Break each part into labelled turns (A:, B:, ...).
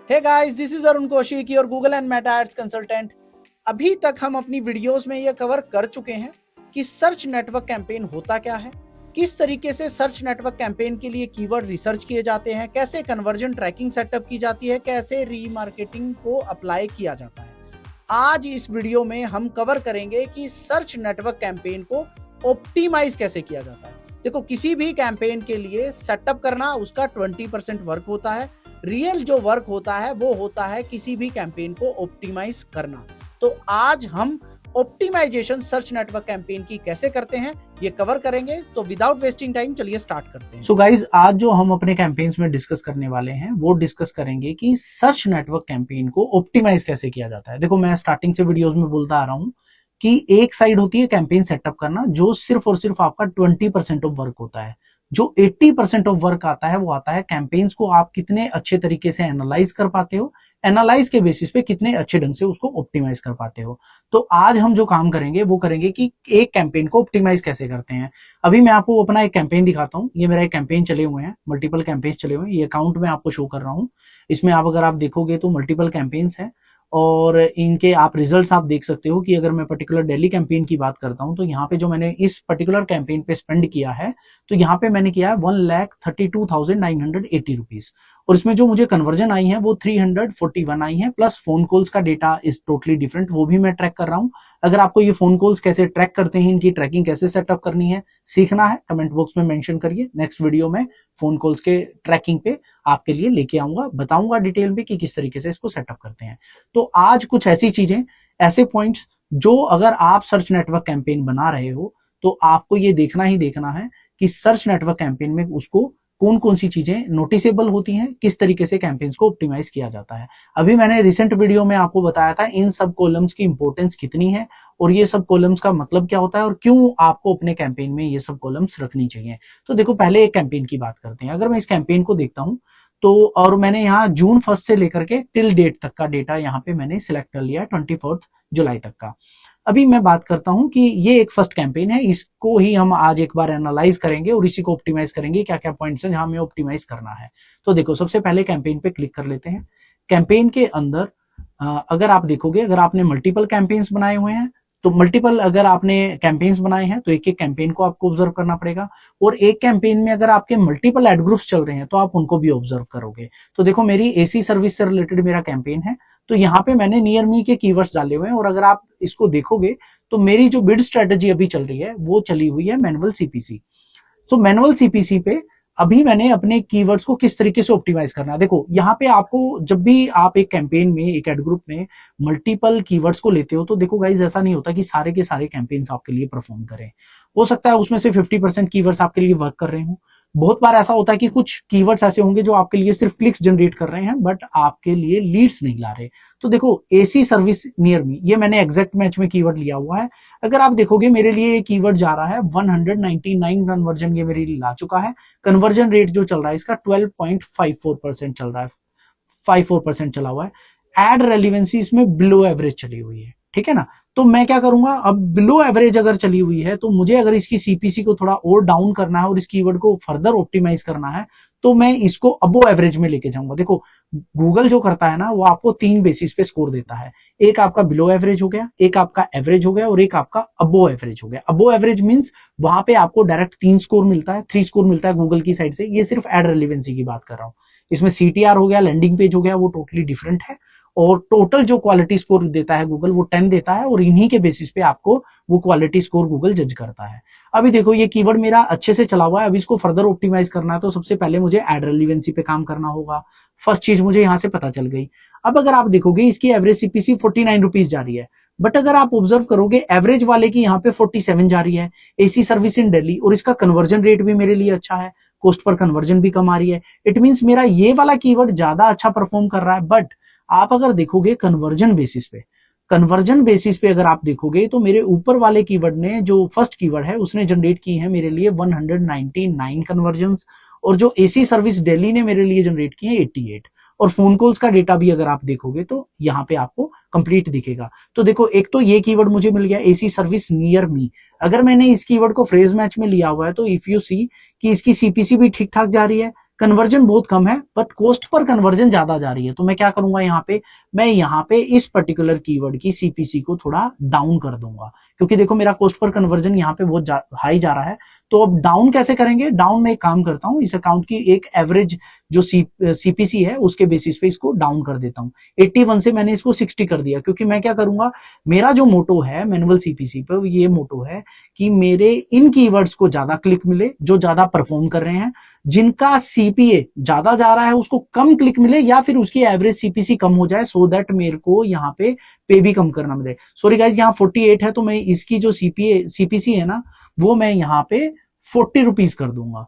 A: Hey guys, this is Arun Kaushik, your Google and Meta ads consultant. अभी तक हम अपनी वीडियोस में ये कवर कर चुके हैं कि सर्च नेटवर्क कैंपेन होता क्या है, किस तरीके से सर्च नेटवर्क कैंपेन के लिए कीवर्ड रिसर्च किए जाते हैं, कैसे कन्वर्जन ट्रैकिंग सेटअप की जाती है, कैसे रीमार्केटिंग को अप्लाई किया जाता है। आज इस वीडियो में हम कवर करेंगे कि सर्च नेटवर्क कैंपेन को ऑप्टिमाइज कैसे किया जाता है। देखो, किसी भी कैंपेन के लिए सेटअप करना उसका 20% वर्क होता है। रियल जो वर्क होता है वो होता है किसी भी कैंपेन को ऑप्टिमाइज करना। तो आज हम ऑप्टिमाइजेशन सर्च नेटवर्क कैंपेन की कैसे करते हैं ये कवर करेंगे। तो विदाउट वेस्टिंग टाइम चलिए स्टार्ट करते हैं।
B: सो गाइज, आज जो हम अपने कैंपेन्स में डिस्कस करने वाले हैं वो डिस्कस करेंगे कि सर्च नेटवर्क कैंपेन को ऑप्टिमाइज कैसे किया जाता है। देखो, मैं स्टार्टिंग से वीडियोस में बोलता आ रहा हूं कि एक साइड होती है कैंपेन सेटअप करना, जो सिर्फ और सिर्फ आपका 20% ऑफ वर्क होता है। जो 80% ऑफ वर्क आता है वो आता है कैंपेन्स को आप कितने अच्छे तरीके से एनालाइज कर पाते हो, एनालाइज के बेसिस पे कितने अच्छे ढंग से उसको ऑप्टिमाइज कर पाते हो। तो आज हम जो काम करेंगे वो करेंगे कि एक कैंपेन को ऑप्टिमाइज कैसे करते हैं। अभी मैं आपको अपना एक कैंपेन दिखाता हूं। ये मेरा एक कैंपेन चले हुए हैं, मल्टीपल कैंपेन्स चले हुए हैं। ये अकाउंट में आपको शो कर रहा हूं। इसमें अगर आप देखोगे तो मल्टीपल कैंपेन्स है और इनके आप रिजल्ट्स आप देख सकते हो कि अगर मैं पर्टिकुलर दिल्ली कैंपेन की बात करता हूं तो यहाँ पे जो मैंने इस पर्टिकुलर कैंपेन पे स्पेंड किया है, तो यहाँ पे मैंने किया है 1,32,980 रुपीज। और इसमें जो मुझे कन्वर्जन आई है वो 341 आई है, प्लस फोन कॉल्स का डेटा इज टोटली डिफरेंट, वो भी मैं ट्रैक कर रहा हूं। अगर आपको ये फोन कॉल्स कैसे ट्रैक करते हैं, इनकी ट्रैकिंग कैसे सेटअप करनी है, सीखना है, कमेंट बॉक्स में मेंशन करिए। नेक्स्ट वीडियो में फोन कॉल्स के ट्रैकिंग पे आपके लिए लेके आऊंगा, बताऊंगा डिटेल में कि किस तरीके से इसको सेटअप करते हैं। तो आज कुछ ऐसी चीजें, ऐसे पॉइंट्स जो अगर आप सर्च नेटवर्क कैंपेन बना रहे हो तो आपको ये देखना ही देखना है कि सर्च नेटवर्क कैंपेन में उसको कौन कौन सी चीजें नोटिसेबल होती हैं, किस तरीके से कैंपेन्स को ऑप्टिमाइज किया जाता है। अभी मैंने रिसेंट वीडियो में आपको बताया था इन सब कॉलम्स की इंपॉर्टेंस कितनी है और ये सब कॉलम्स का मतलब क्या होता है और क्यों आपको अपने कैंपेन में ये सब कॉलम्स रखनी चाहिए। तो देखो, पहले एक कैंपेन की बात करते हैं। अगर मैं इस कैंपेन को देखता हूं तो, और मैंने यहाँ जून 1 से लेकर के टिल डेट तक का डेटा यहाँ पे मैंने सिलेक्ट कर लिया है, 24 जुलाई तक का। अभी मैं बात करता हूं कि ये एक फर्स्ट कैंपेन है, इसको ही हम आज एक बार एनालाइज करेंगे और इसी को ऑप्टिमाइज करेंगे, क्या क्या पॉइंट्स हैं जहां हमें ऑप्टिमाइज करना है। तो देखो, सबसे पहले कैंपेन पे क्लिक कर लेते हैं। कैंपेन के अंदर अगर आप देखोगे, अगर आपने मल्टीपल कैंपेन्स बनाए हुए हैं तो मल्टीपल, अगर आपने कैंपेन्स बनाए हैं तो एक एक कैंपेन को आपको ऑब्जर्व करना पड़ेगा। और एक कैंपेन में अगर आपके मल्टीपल एड ग्रुप्स चल रहे हैं तो आप उनको भी ऑब्जर्व करोगे। तो देखो, मेरी एसी सर्विस से रिलेटेड मेरा कैंपेन है, तो यहाँ पे मैंने नियर मी के कीवर्ड्स डाले हुए हैं। और अगर आप इसको देखोगे तो मेरी जो बिड स्ट्रेटेजी अभी चल रही है वो चली हुई है मैनुअल सीपीसी। तो मैनुअल सीपीसी पे अभी मैंने अपने कीवर्ड्स को किस तरीके से ऑप्टिमाइज करना है। देखो, यहाँ पे आपको जब भी आप एक कैंपेन में, एक एड ग्रुप में मल्टीपल कीवर्ड्स को लेते हो तो देखो गाइज, ऐसा नहीं होता कि सारे के सारे कैंपेन्स आपके लिए परफॉर्म करें। हो सकता है उसमें से 50% कीवर्ड्स आपके लिए वर्क कर रहे हो। बहुत बार ऐसा होता है कि कुछ कीवर्ड्स ऐसे होंगे जो आपके लिए सिर्फ क्लिक्स जनरेट कर रहे हैं बट आपके लिए लीड्स नहीं ला रहे। तो देखो, एसी सर्विस नियर मी, ये मैंने एग्जैक्ट मैच में कीवर्ड लिया हुआ है। अगर आप देखोगे मेरे लिए ये कीवर्ड जा रहा है 199 कन्वर्जन, ये मेरे लिए ला चुका है। कन्वर्जन रेट जो चल रहा है इसका 12.54% चल रहा है, 54% चला हुआ है। एड रेलिवेंसी इसमें बिलो एवरेज चली हुई है, ठीक है ना। तो मैं क्या करूंगा, अब बिलो एवरेज अगर चली हुई है तो मुझे अगर इसकी सीपीसी को थोड़ा और डाउन करना है और इस कीवर्ड को फर्दर ऑप्टिमाइज करना है तो मैं इसको अबो एवरेज में लेके जाऊंगा। देखो, गूगल जो करता है ना वो आपको 3 बेसिस पे स्कोर देता है। एक आपका बिलो एवरेज हो गया, एक आपका एवरेज हो गया और एक आपका अबो एवरेज हो गया। अबो एवरेज मींस वहां पे आपको डायरेक्ट 3 स्कोर मिलता है, 3 स्कोर मिलता है गूगल की साइड से। ये सिर्फ एड रेलिवेंसी की बात कर रहा हूं। इसमें सीटीआर हो गया, लैंडिंग पेज हो गया, वो टोटली डिफरेंट है। और टोटल जो क्वालिटी स्कोर देता है गूगल वो 10 देता है और इन्हीं के बेसिस पे आपको वो क्वालिटी स्कोर गूगल जज करता है। अभी देखो, ये कीवर्ड मेरा अच्छे से चला हुआ है। अब इसको फर्दर ऑप्टिमाइज करना है तो सबसे पहले मुझे एड रेलिवेंसी पे काम करना होगा। फर्स्ट चीज मुझे यहां से पता चल गई। अब अगर आप देखोगे इसकी एवरेज सीपीसी 49 रुपीज जा रही है, बट अगर आप ऑब्जर्व करोगे एवरेज वाले की यहाँ पे 47 जा रही है, एसी सर्विस इन दिल्ली, और इसका कन्वर्जन रेट भी मेरे लिए अच्छा है, कॉस्ट पर कन्वर्जन भी कम आ रही है। इट मींस मेरा ये वाला कीवर्ड ज्यादा अच्छा परफॉर्म कर रहा है। बट आप अगर देखोगे कन्वर्जन बेसिस पे, कन्वर्जन बेसिस पे अगर आप देखोगे तो मेरे ऊपर वाले कीवर्ड ने, जो फर्स्ट कीवर्ड है उसने जनरेट की है मेरे लिए 199 कन्वर्जन्स, और जो एसी सर्विस दिल्ली ने मेरे लिए जनरेट की है 88। और फोन कॉल्स का डेटा भी अगर आप देखोगे तो यहाँ पे आपको कंप्लीट दिखेगा। तो देखो, एक तो ये कीवर्ड मुझे मिल गया एसी सर्विस नियर मी। अगर मैंने इस कीवर्ड को फ्रेज मैच में लिया हुआ है तो इफ यू सी कि इसकी सीपीसी भी ठीक ठाक जा रही है, कन्वर्जन बहुत कम है बट कॉस्ट पर कन्वर्जन ज्यादा जा रही है। तो मैं क्या करूंगा यहाँ पे, मैं यहाँ पे इस पर्टिकुलर कीवर्ड की सीपीसी को थोड़ा डाउन कर दूंगा, क्योंकि देखो मेरा कॉस्ट पर कन्वर्जन यहाँ पे बहुत हाई जा रहा है। तो अब डाउन कैसे करेंगे, डाउन में एक काम करता हूँ, इस अकाउंट की एक एवरेज जो सीपीसी है उसके बेसिस पे इसको डाउन कर देता हूँ। 81 से मैंने इसको 60 कर दिया, क्योंकि मैं क्या करूंगा, मेरा जो मोटो है मैनुअल सीपीसी पे, ये मोटो है कि मेरे इन कीवर्ड्स को ज्यादा क्लिक मिले जो ज्यादा परफॉर्म कर रहे हैं, जिनका सीपीए ज्यादा जा रहा है उसको कम क्लिक मिले, या फिर उसकी एवरेज सीपीसी कम हो जाए, सो दैट मेरे को यहाँ पे भी कम करना मिले। सॉरी गाइज, यहाँ 48 है तो मैं इसकी जो सीपीसी है ना वो मैं यहाँ पे 40 रुपीज कर दूंगा,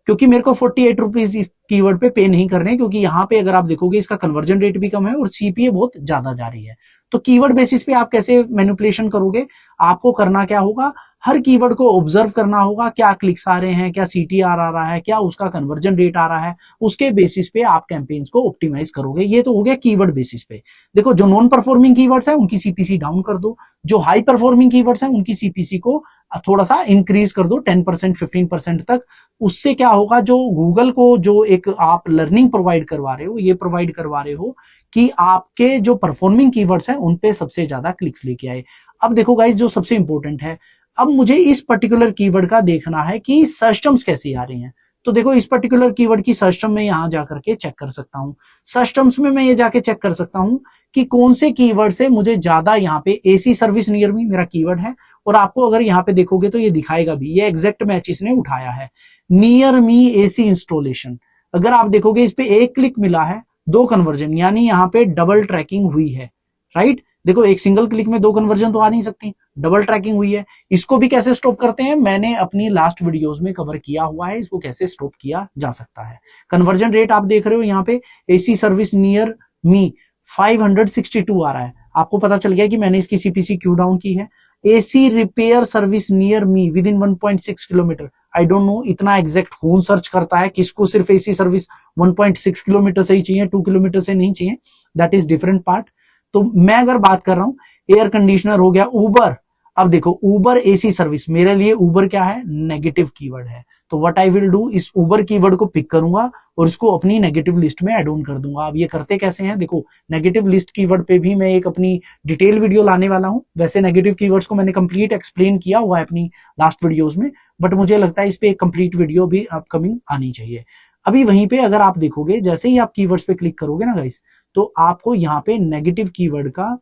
B: क्योंकि मेरे को 48 रुपीज इस कीवर्ड पे नहीं करने, क्योंकि यहाँ पे अगर आप देखोगे इसका कन्वर्जन रेट भी कम है और सीपीए बहुत ज्यादा जा रही है। तो कीवर्ड बेसिस पे आप कैसे मैनिपुलेशन करोगे, आपको करना क्या होगा, हर कीवर्ड को ऑब्जर्व करना होगा, क्या क्लिक्स आ रहे हैं, क्या सीटीआर आ रहा है, क्या उसका कन्वर्जन रेट आ रहा है, उसके बेसिस पे आप कैंपेन्स को ऑप्टिमाइज करोगे। ये तो हो गया कीवर्ड बेसिस पे। देखो जो नॉन परफॉर्मिंग कीवर्ड्स है उनकी सीपीसी डाउन कर दो, जो हाई परफॉर्मिंग कीवर्ड्स है उनकी सीपीसी को थोड़ा सा इंक्रीज कर दो 10% 15% तक। उससे क्या होगा, जो गूगल को जो एक आप लर्निंग प्रोवाइड करवा रहे हो, ये प्रोवाइड करवा रहे हो कि आपके जो परफॉर्मिंग कीवर्ड्स हैं उन पे सबसे ज्यादा क्लिक्स लेके आए। अब देखो गाइस, जो सबसे इंपॉर्टेंट है, अब मुझे इस पर्टिकुलर कीवर्ड का देखना है कि सर्च टर्म्स कैसी आ रही हैं। तो देखो इस पर्टिकुलर कीवर्ड की सर्च टर्म में यहां जाकर के चेक कर सकता हूं। सर्च टर्म्स में मैं ये जाके चेक कर सकता हूं कि कौन से कीवर्ड से मुझे ज्यादा, यहाँ पे एसी सर्विस नियर मी मेरा कीवर्ड है, और आपको अगर यहाँ पे देखोगे तो ये दिखाएगा भी, ये एग्जैक्ट मैच इसने उठाया है, नियर मी एसी इंस्टॉलेशन। अगर आप देखोगे इस पे एक क्लिक मिला है, 2 कन्वर्जन, यानी यहाँ पे डबल ट्रैकिंग हुई है, राइट। देखो एक सिंगल क्लिक में 2 कन्वर्जन तो आ नहीं सकती, डबल ट्रैकिंग हुई है। इसको भी कैसे स्टॉप करते हैं, मैंने अपनी लास्ट वीडियोस में कवर किया हुआ है, इसको कैसे स्टॉप किया जा सकता है। कन्वर्जन रेट आप देख रहे हो यहाँ पे, एसी सर्विस नियर मी 562 आ रहा है। आपको पता चल गया कि मैंने इसकी सीपीसी क्यों डाउन की है। AC repair service near me with in 1.6 kilometre, I don't know इतना एग्जैक्ट कौन सर्च करता है, किसको सिर्फ एसी सर्विस 1.6 किलोमीटर से ही चाहिए, 2 किलोमीटर से नहीं चाहिए, दैट इज डिफरेंट पार्ट। तो मैं अगर बात कर रहा हूं, एयर कंडीशनर हो गया, उबर। अब देखो उबर एसी सर्विस, मेरे लिए उबर क्या है, नेगेटिव कीवर्ड है। तो व्हाट आई विल डू, इस उबर कीवर्ड को पिक करूंगा और इसको अपनी नेगेटिव लिस्ट में ऐड ऑन कर दूंगा। अब ये करते कैसे हैं, देखो नेगेटिव लिस्ट कीवर्ड पे भी मैं एक अपनी डिटेल वीडियो लाने वाला हूं। वैसे नेगेटिव कीवर्ड्स को मैंने कंप्लीट एक्सप्लेन किया हुआ है अपनी लास्ट वीडियोस में, बट मुझे लगता है इस पे एक कंप्लीट वीडियो भी अपकमिंग आनी चाहिए। अभी वहीं पे अगर आप देखोगे, जैसे ही आप कीवर्ड्स पे क्लिक करोगे ना गाइस, तो आपको यहाँ पे नेगेटिव कीवर्ड का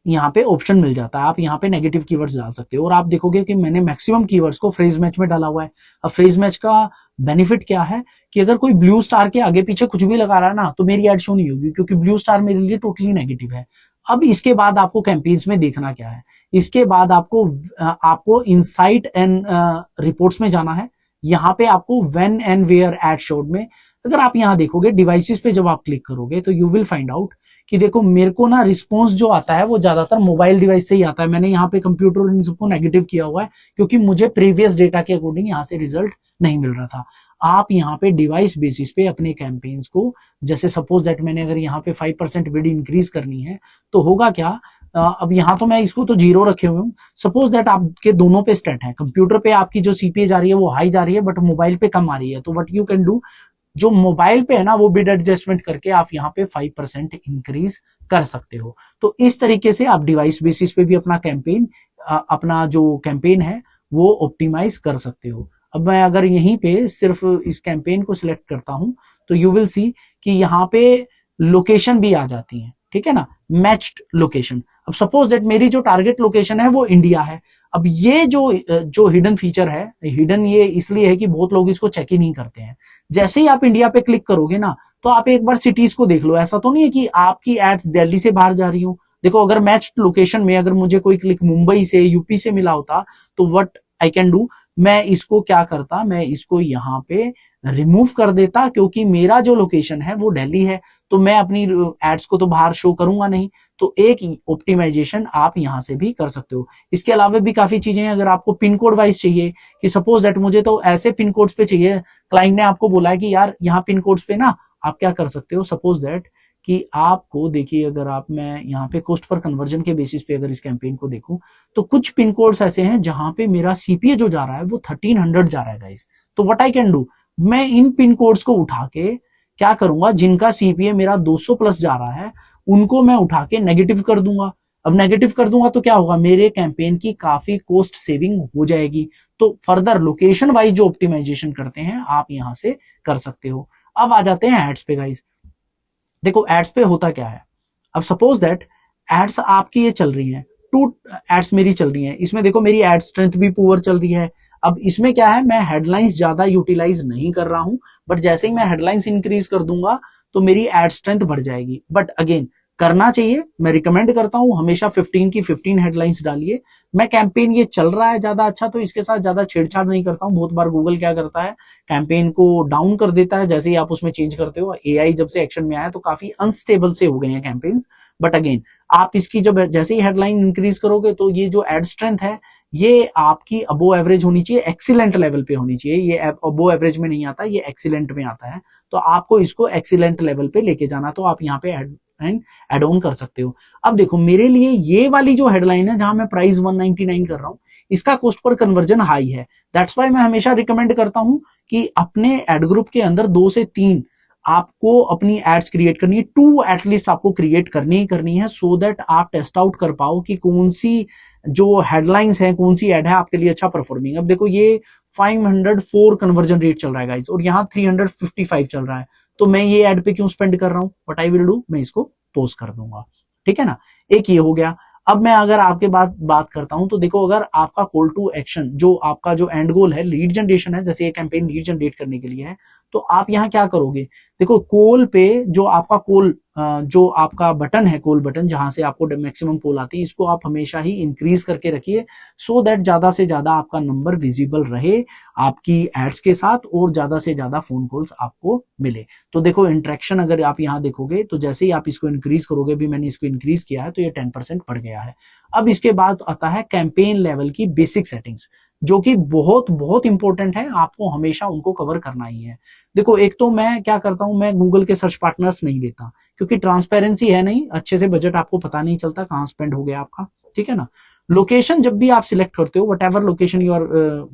B: यहाँ पे ऑप्शन मिल जाता है। आप यहाँ पे नेगेटिव कीवर्ड्स डाल सकते हो, और आप देखोगे कि मैंने मैक्सिमम कीवर्ड्स को फ्रेज मैच में डाला हुआ है। अब फ्रेज मैच का बेनिफिट क्या है कि अगर कोई ब्लू स्टार के आगे पीछे कुछ भी लगा रहा है ना, तो मेरी एड शो नहीं होगी, क्योंकि ब्लू स्टार मेरे लिए टोटली नेगेटिव है। अब इसके बाद आपको कैंपेन्स में देखना क्या है, इसके बाद आपको इनसाइट एंड रिपोर्ट्स में जाना है। यहाँ पे आपको when and where ad showed में, अगर आप यहाँ देखोगे डिवाइसेस पे जब आप क्लिक करोगे तो यू विल फाइंड आउट कि देखो मेरे को ना रिस्पॉन्स जो आता है वो ज्यादातर मोबाइल डिवाइस से ही आता है। मैंने यहाँ पे कंप्यूटर और इन सबको नेगेटिव किया हुआ है, क्योंकि मुझे प्रीवियस डेटा के अकॉर्डिंग यहाँ से रिजल्ट नहीं मिल रहा था। आप यहाँ पे डिवाइस बेसिस पे अपने कैंपेन्स को, जैसे सपोज दैट मैंने अगर यहाँ पे 5% बिड इंक्रीज करनी है, तो होगा क्या, अब यहाँ तो मैं इसको तो 0 रखे हुए हूँ। सपोज दैट आपके दोनों पे स्टेट है, कंप्यूटर पे आपकी जो सीपीए जा रही है वो हाई जा रही है, बट मोबाइल पे कम आ रही है। तो व्हाट यू कैन डू, जो मोबाइल पे है ना वो बिड एडजस्टमेंट करके आप यहाँ पे 5% इंक्रीज कर सकते हो। तो इस तरीके से आप डिवाइस बेसिस पे भी अपना जो कैंपेन है वो ऑप्टिमाइज कर सकते हो। अब मैं अगर यहीं पे सिर्फ इस कैंपेन को सिलेक्ट करता हूं, तो यू विल सी कि यहाँ पे लोकेशन भी आ जाती है, ठीक है ना, मैच्ड लोकेशन। अब सपोज दैट मेरी जो टारगेट लोकेशन है वो इंडिया है। अब ये जो हिडन फीचर है, हिडन ये इसलिए है कि बहुत लोग इसको चेक ही नहीं करते हैं। जैसे ही आप इंडिया पे क्लिक करोगे ना, तो आप एक बार सिटीज को देख लो। ऐसा तो नहीं है कि आपकी एड्स दिल्ली से बाहर जा रही हो। देखो अगर मैच्ड लोकेशन में अगर मुझे कोई क्लिक मुंबई से, यूपी से मिला होता, तो व्हाट आई कैन डू, मैं इसको क्या करता, मैं इसको यहाँ पे रिमूव कर देता, क्योंकि मेरा जो लोकेशन है वो दिल्ली है, तो मैं अपनी एड्स को तो बाहर शो करूंगा नहीं। तो एक ऑप्टिमाइजेशन आप यहां से भी कर सकते हो। इसके अलावा भी काफी चीजें हैं। अगर आपको पिन कोड वाइज चाहिए कि सपोज दैट मुझे तो ऐसे पिन कोड्स पे चाहिए, क्लाइंट ने आपको बोला है कि यार यहाँ पिन कोड्स पे ना आप क्या कर सकते हो, सपोज दैट कि आपको देखिए, अगर मैं यहाँ पे कॉस्ट पर कन्वर्जन के बेसिस पे अगर इस कैंपेन को देखूं, तो कुछ पिन कोड्स ऐसे हैं जहां पे मेरा सीपीए जो जा रहा है वो 1300 जा रहा है गाइस। तो व्हाट आई कैन डू, मैं इन पिन कोड्स को उठा के क्या करूंगा, जिनका सीपीए मेरा 200 प्लस जा रहा है उनको मैं उठा के नेगेटिव कर दूंगा। अब नेगेटिव कर दूंगा तो क्या होगा, मेरे कैंपेन की काफी कॉस्ट सेविंग हो जाएगी। तो फर्दर लोकेशन वाइज जो ऑप्टिमाइजेशन करते हैं आप यहां से कर सकते हो। अब आ जाते हैं एड्स पे गाइस। देखो एड्स पे होता क्या है, अब सपोज दैट एड्स आपकी ये चल रही हैं, 2 एड्स मेरी चल रही हैं, इसमें देखो मेरी एड स्ट्रेंथ भी पुअर चल रही है। अब इसमें क्या है, मैं हेडलाइंस ज्यादा यूटिलाइज नहीं कर रहा हूं, बट जैसे ही मैं हेडलाइंस इंक्रीज कर दूंगा तो मेरी एड स्ट्रेंथ बढ़ जाएगी। बट अगेन करना चाहिए, मैं रिकमेंड करता हूं हमेशा 15 की 15 हेडलाइंस डालिए। मैं कैंपेन ये चल रहा है ज्यादा अच्छा तो इसके साथ ज्यादा छेड़छाड़ नहीं करता हूं। बहुत बार गूगल क्या करता है, कैंपेन को डाउन कर देता है जैसे ही आप उसमें चेंज करते हो। एआई जब से एक्शन में आया तो काफी अनस्टेबल से हो गए हैं कैंपेन्स। बट अगेन आप इसकी जब जैसे ही हेडलाइन इंक्रीज करोगे तो ये जो एड स्ट्रेंथ है ये आपकी अबो एवरेज होनी चाहिए, एक्सीलेंट लेवल पे होनी चाहिए। ये अबो एवरेज में नहीं आता, ये एक्सीलेंट में आता है। तो आपको इसको एक्सीलेंट लेवल पे लेके जाना, तो आप यहाँ पे एड ऑन कर सकते हो। अब देखो मेरे लिए ये वाली जो हेडलाइन है जहां मैं प्राइस 199 कर रहा हूं, इसका कॉस्ट पर कन्वर्जन हाई है। दैट्स वाई मैं हमेशा रिकमेंड करता हूं कि अपने एड ग्रुप के अंदर 2 से 3 आपको अपनी एड्स क्रिएट करनी है, 2 एटलीस्ट आपको क्रिएट करनी ही करनी है, सो दैट आप टेस्ट आउट कर पाओ कि कौन सी जो हेडलाइंस है, कौन सी एड है आपके लिए अच्छा परफॉर्मिंग। अब देखो ये 504 कन्वर्जन रेट चल रहा है गाइस और यहाँ 355 चल रहा है, तो मैं ये एड पे क्यों स्पेंड कर रहा हूं। व्हाट आई विल डू, मैं इसको पोस्ट कर दूंगा। ठीक है ना, एक ये हो गया। अब मैं अगर आपके बात करता हूं तो देखो अगर आपका कॉल टू एक्शन जो आपका जो एंड गोल है लीड जनरेशन है, जैसे ये कैंपेन लीड जनरेट करने के लिए है, तो आप यहां क्या करोगे, देखो कॉल पे जो आपका कॉल जो आपका बटन है, कॉल बटन जहां से आपको मैक्सिमम कॉल आती है, इसको आप हमेशा ही इंक्रीज करके रखिए सो दैट ज्यादा से ज्यादा आपका नंबर विजिबल रहे आपकी एड्स के साथ और ज्यादा से ज्यादा फोन कॉल्स आपको मिले। तो देखो इंटरेक्शन अगर आप यहां देखोगे तो जैसे ही आप इसको इंक्रीज करोगे, भी मैंने इसको इंक्रीज किया है तो ये 10% बढ़ गया है। अब इसके बाद आता है कैंपेन लेवल की बेसिक सेटिंग्स, जो कि बहुत बहुत इंपॉर्टेंट है, आपको हमेशा उनको कवर करना ही है। देखो एक तो मैं क्या करता हूं, मैं गूगल के सर्च पार्टनर्स नहीं लेता क्योंकि ट्रांसपेरेंसी है नहीं, अच्छे से बजट आपको पता नहीं चलता कहां स्पेंड हो गया आपका। ठीक है ना, लोकेशन जब भी आप सिलेक्ट करते हो, whatever location you are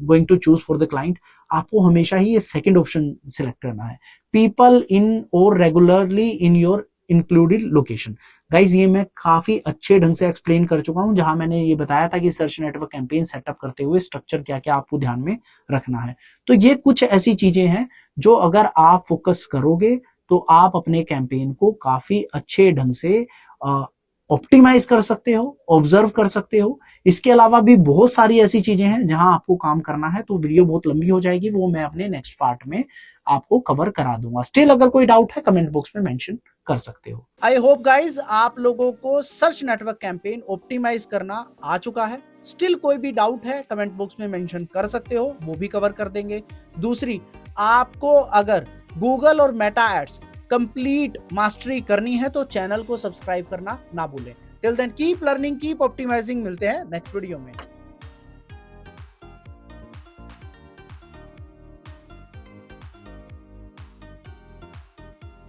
B: going to choose for the client, आपको हमेशा ही ये सेकंड ऑप्शन सिलेक्ट करना है, पीपल इन और regularly in your included location. Guys ये मैं काफी अच्छे ढंग से एक्सप्लेन कर चुका हूं, जहां मैंने ये बताया था कि सर्च नेटवर्क कैंपेन सेटअप करते हुए स्ट्रक्चर क्या क्या आपको ध्यान में रखना है। तो ये कुछ ऐसी चीजें हैं जो अगर आप फोकस करोगे तो आप अपने कैंपेन को काफी अच्छे ढंग से ऑप्टिमाइज कर सकते हो, ऑब्जर्व कर सकते हो। इसके अलावा भी बहुत सारी ऐसी चीजें हैं जहां आपको काम करना है, तो वीडियो बहुत लंबी हो जाएगी, वो मैं अपने नेक्स्ट पार्ट में आपको कवर करा दूंगा। स्टिल अगर कोई डाउट है कमेंट बॉक्स में मेंशन कर सकते हो।
A: आई होप गाइज आप लोगों को सर्च नेटवर्क कैंपेन ऑप्टिमाइज करना आ चुका है। स्टिल कोई भी डाउट है कमेंट बॉक्स में मेंशन कर सकते हो, वो भी कवर कर देंगे। दूसरी, आपको अगर गूगल और मेटा एड्स कंप्लीट मास्टरी करनी है तो चैनल को सब्सक्राइब करना ना भूलें। Till then keep learning, keep optimizing. मिलते हैं नेक्स्ट वीडियो में।